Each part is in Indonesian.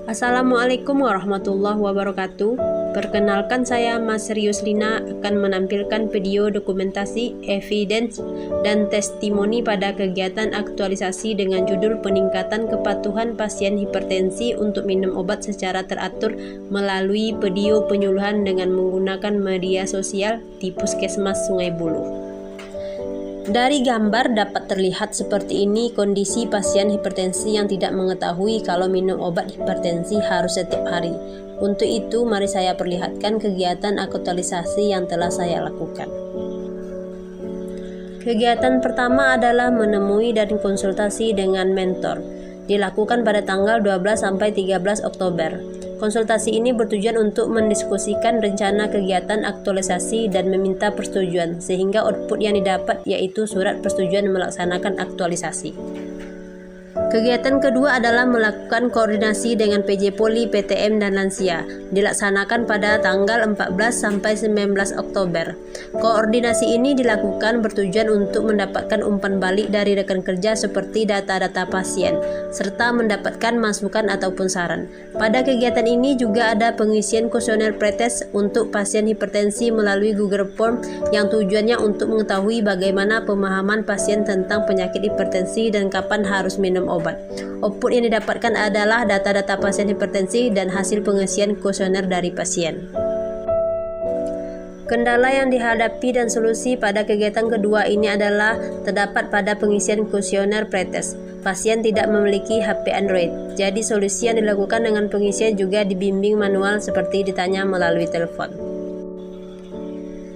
Assalamualaikum warahmatullahi wabarakatuh. Perkenalkan, saya Mas Riuslina akan menampilkan video dokumentasi, evidence, dan testimoni pada kegiatan aktualisasi dengan judul peningkatan kepatuhan pasien hipertensi untuk minum obat secara teratur melalui video penyuluhan dengan menggunakan media sosial di Puskesmas Sungai Buloh. Dari gambar dapat terlihat seperti ini kondisi pasien hipertensi yang tidak mengetahui kalau minum obat hipertensi harus setiap hari. Untuk itu, mari saya perlihatkan kegiatan aktualisasi yang telah saya lakukan. Kegiatan pertama adalah menemui dan konsultasi dengan mentor. Dilakukan pada tanggal 12-13 Oktober. Konsultasi ini bertujuan untuk mendiskusikan rencana kegiatan aktualisasi dan meminta persetujuan, sehingga output yang didapat yaitu surat persetujuan melaksanakan aktualisasi. Kegiatan kedua adalah melakukan koordinasi dengan PJ Poli, PTM, dan lansia. Dilaksanakan pada tanggal 14-19 Oktober. Koordinasi ini dilakukan bertujuan untuk mendapatkan umpan balik dari rekan kerja seperti data-data pasien, serta mendapatkan masukan ataupun saran. Pada kegiatan ini juga ada pengisian kuesioner pretest untuk pasien hipertensi melalui Google Form yang tujuannya untuk mengetahui bagaimana pemahaman pasien tentang penyakit hipertensi dan kapan harus minum obat. Output yang didapatkan adalah data-data pasien hipertensi dan hasil pengisian kuesioner dari pasien. Kendala yang dihadapi dan solusi pada kegiatan kedua ini adalah terdapat pada pengisian kuesioner pretest. Pasien tidak memiliki HP Android, jadi solusi yang dilakukan dengan pengisian juga dibimbing manual seperti ditanya melalui telepon.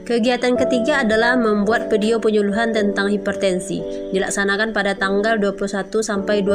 Kegiatan ketiga adalah membuat video penyuluhan tentang hipertensi. Dilaksanakan pada tanggal 21-29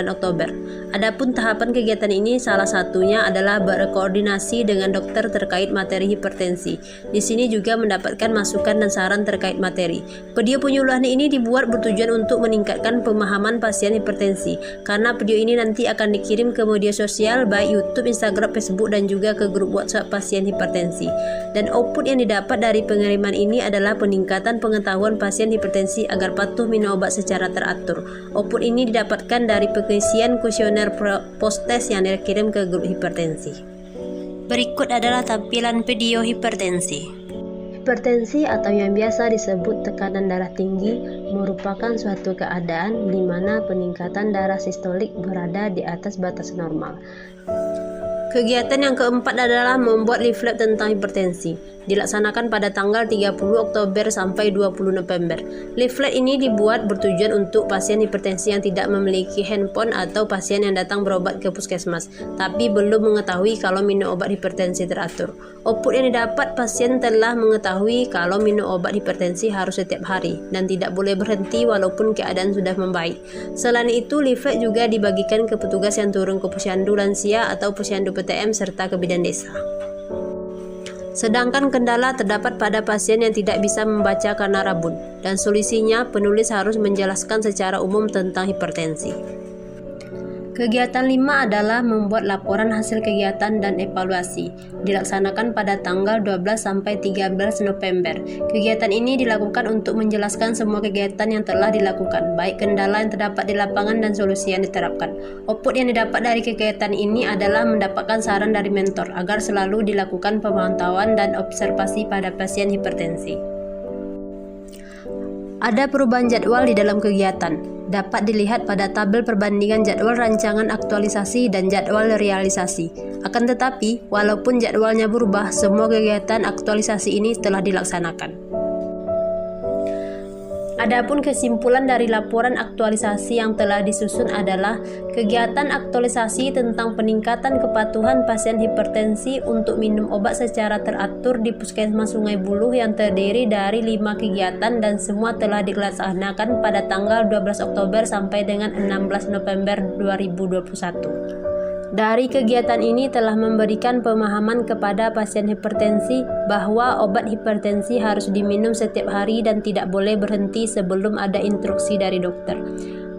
Oktober. Adapun tahapan kegiatan ini salah satunya adalah berkoordinasi dengan dokter terkait materi hipertensi. Di sini juga mendapatkan masukan dan saran terkait materi. Video penyuluhan ini dibuat bertujuan untuk meningkatkan pemahaman pasien hipertensi, karena video ini nanti akan dikirim ke media sosial baik YouTube, Instagram, Facebook, dan juga ke grup WhatsApp pasien hipertensi. Dan output yang didapat dari pengiriman ini adalah peningkatan pengetahuan pasien hipertensi agar patuh minum obat secara teratur. Output ini didapatkan dari pengisian kuesioner post-test yang dikirim ke grup hipertensi. Berikut adalah tampilan video hipertensi. Hipertensi atau yang biasa disebut tekanan darah tinggi merupakan suatu keadaan di mana peningkatan darah sistolik berada di atas batas normal. Kegiatan yang keempat adalah membuat leaflet tentang hipertensi. Dilaksanakan pada tanggal 30 Oktober sampai 20 November. Leaflet ini dibuat bertujuan untuk pasien hipertensi yang tidak memiliki handphone atau pasien yang datang berobat ke puskesmas, tapi belum mengetahui kalau minum obat hipertensi teratur. Output yang didapat, pasien telah mengetahui kalau minum obat hipertensi harus setiap hari dan tidak boleh berhenti walaupun keadaan sudah membaik. Selain itu, leaflet juga dibagikan ke petugas yang turun ke posyandu lansia atau posyandu PTM serta ke bidan desa. Sedangkan kendala terdapat pada pasien yang tidak bisa membaca karena rabun, dan solusinya penulis harus menjelaskan secara umum tentang hipertensi. Kegiatan 5 adalah membuat laporan hasil kegiatan dan evaluasi. Dilaksanakan pada tanggal 12-13 November. Kegiatan ini dilakukan untuk menjelaskan semua kegiatan yang telah dilakukan, baik kendala yang terdapat di lapangan dan solusi yang diterapkan. Output yang didapat dari kegiatan ini adalah mendapatkan saran dari mentor agar selalu dilakukan pemantauan dan observasi pada pasien hipertensi. Ada perubahan jadwal di dalam kegiatan. Dapat dilihat pada tabel perbandingan jadwal rancangan aktualisasi dan jadwal realisasi. Akan tetapi, walaupun jadwalnya berubah, semua kegiatan aktualisasi ini telah dilaksanakan. Adapun kesimpulan dari laporan aktualisasi yang telah disusun adalah kegiatan aktualisasi tentang peningkatan kepatuhan pasien hipertensi untuk minum obat secara teratur di Puskesmas Sungai Buloh yang terdiri dari 5 kegiatan dan semua telah dilaksanakan pada tanggal 12 Oktober sampai dengan 16 November 2021. Dari kegiatan ini telah memberikan pemahaman kepada pasien hipertensi bahwa obat hipertensi harus diminum setiap hari dan tidak boleh berhenti sebelum ada instruksi dari dokter.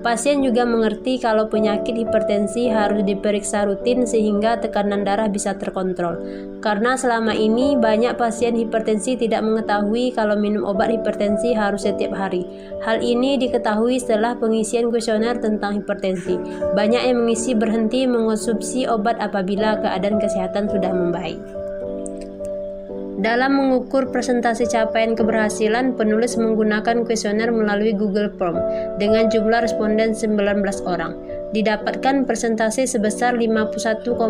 Pasien juga mengerti kalau penyakit hipertensi harus diperiksa rutin sehingga tekanan darah bisa terkontrol. Karena selama ini banyak pasien hipertensi tidak mengetahui kalau minum obat hipertensi harus setiap hari. Hal ini diketahui setelah pengisian kuesioner tentang hipertensi. Banyak yang mengisi berhenti mengonsumsi obat apabila keadaan kesehatan sudah membaik. Dalam mengukur presentasi capaian keberhasilan, penulis menggunakan kuesioner melalui Google Form dengan jumlah responden 19 orang. Didapatkan presentasi sebesar 51,05%.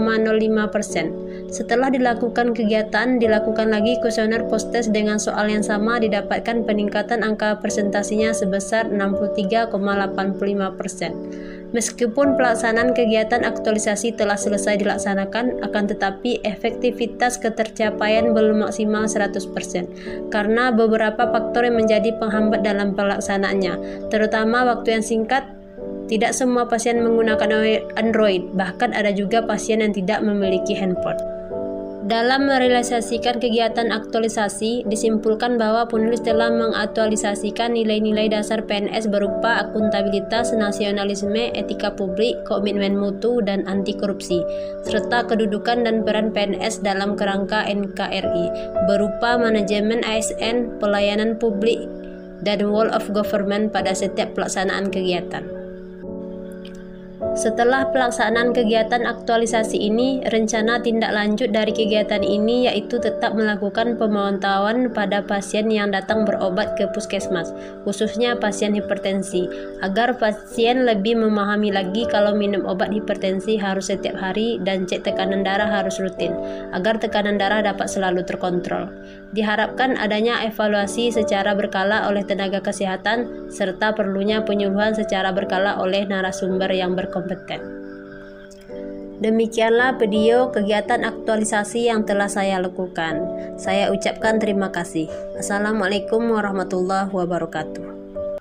Setelah dilakukan kegiatan, dilakukan lagi kuesioner post-test dengan soal yang sama, didapatkan peningkatan angka presentasinya sebesar 63,85%. Meskipun pelaksanaan kegiatan aktualisasi telah selesai dilaksanakan, akan tetapi efektivitas ketercapaian belum maksimal 100% karena beberapa faktor yang menjadi penghambat dalam pelaksanaannya, terutama waktu yang singkat. Tidak semua pasien menggunakan Android, bahkan ada juga pasien yang tidak memiliki handphone. Dalam merealisasikan kegiatan aktualisasi, disimpulkan bahwa penulis telah mengaktualisasikan nilai-nilai dasar PNS berupa akuntabilitas, nasionalisme, etika publik, komitmen mutu, dan anti korupsi, serta kedudukan dan peran PNS dalam kerangka NKRI berupa manajemen ASN, pelayanan publik, dan whole of government pada setiap pelaksanaan kegiatan. Setelah pelaksanaan kegiatan aktualisasi ini, rencana tindak lanjut dari kegiatan ini yaitu tetap melakukan pemantauan pada pasien yang datang berobat ke puskesmas, khususnya pasien hipertensi, agar pasien lebih memahami lagi kalau minum obat hipertensi harus setiap hari dan cek tekanan darah harus rutin, agar tekanan darah dapat selalu terkontrol. Diharapkan adanya evaluasi secara berkala oleh tenaga kesehatan, serta perlunya penyuluhan secara berkala oleh narasumber yang berkompeten. Demikianlah video kegiatan aktualisasi yang telah saya lakukan. Saya ucapkan terima kasih. Assalamualaikum warahmatullahi wabarakatuh.